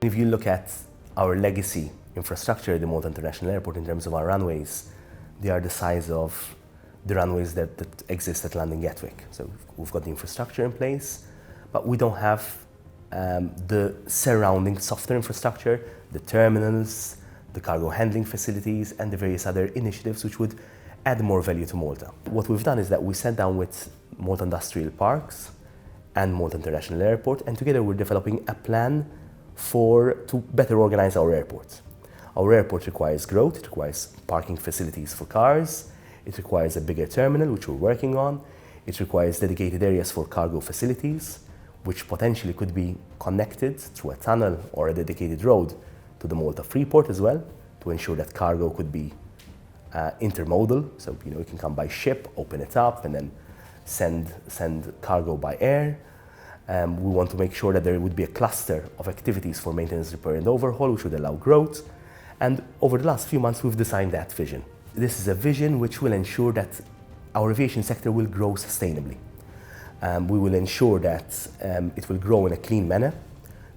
If you look at our legacy infrastructure at the Malta International Airport in terms of our runways, they are the size of the runways that exist at London Gatwick. So we've got the infrastructure in place, but we don't have the surrounding softer infrastructure, the terminals, the cargo handling facilities, and the various other initiatives which would add more value to Malta. What we've done is that we sat down with Malta Industrial Parks and Malta International Airport, and together we're developing a plan to better organize our airport. Our airport requires growth, it requires parking facilities for cars, it requires a bigger terminal, which we're working on, it requires dedicated areas for cargo facilities, which potentially could be connected through a tunnel or a dedicated road to the Malta Freeport as well, to ensure that cargo could be intermodal, so you can come by ship, open it up, and then send cargo by air. We want to make sure that there would be a cluster of activities for maintenance, repair, and overhaul, which would allow growth. And over the last few months, we've designed that vision. This is a vision which will ensure that our aviation sector will grow sustainably. We will ensure that it will grow in a clean manner.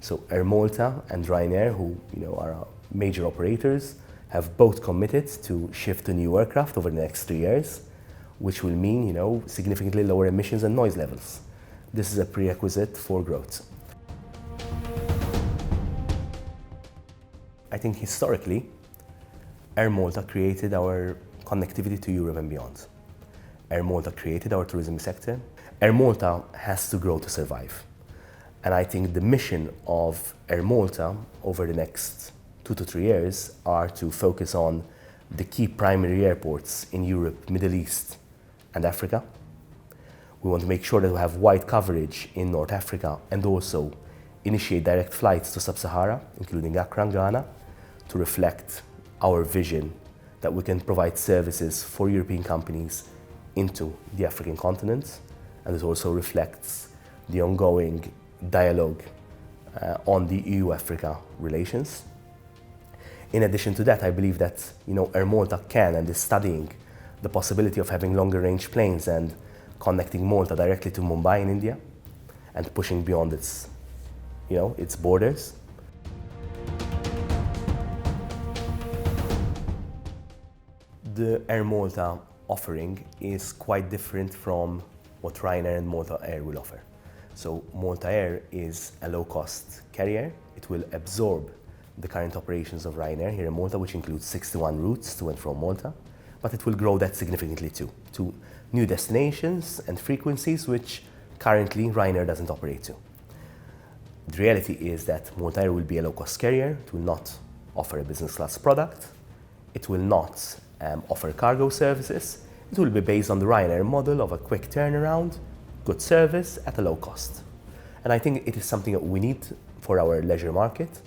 So Air Malta and Ryanair, who are our major operators, have both committed to shift to new aircraft over the next 3 years, which will mean significantly lower emissions and noise levels. This is a prerequisite for growth. I think historically, Air Malta created our connectivity to Europe and beyond. Air Malta created our tourism sector. Air Malta has to grow to survive. And I think the mission of Air Malta over the next 2 to 3 years are to focus on the key primary airports in Europe, Middle East, and Africa. We want to make sure that we have wide coverage in North Africa and also initiate direct flights to Sub-Sahara, including Accra and Ghana, to reflect our vision that we can provide services for European companies into the African continent. And it also reflects the ongoing dialogue on the EU-Africa relations. In addition to that, I believe that Air Malta can and is studying the possibility of having longer range planes and connecting Malta directly to Mumbai in India and pushing beyond its borders. The Air Malta offering is quite different from what Ryanair and Malta Air will offer. So Malta Air is a low-cost carrier. It will absorb the current operations of Ryanair here in Malta, which includes 61 routes to and from Malta, but it will grow that significantly too, to new destinations and frequencies which currently Ryanair doesn't operate to. The reality is that Malta Air will be a low-cost carrier. It will not offer a business class product. It will not offer cargo services. It will be based on the Ryanair model of a quick turnaround, good service at a low cost. And I think it is something that we need for our leisure market.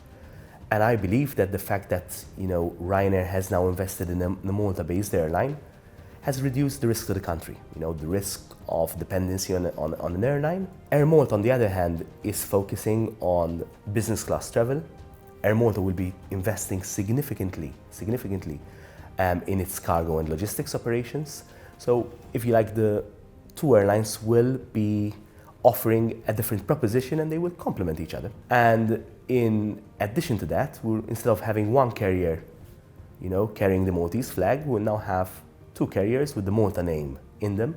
And I believe that the fact that Ryanair has now invested in a Malta-based airline has reduced the risk to the country, the risk of dependency on an airline. Air Malta, on the other hand, is focusing on business class travel. Air Malta will be investing significantly in its cargo and logistics operations. So if you like, the two airlines will be offering a different proposition and they will complement each other. And in addition to that, instead of having one carrier, carrying the Maltese flag, we'll now have two carriers with the Malta name in them,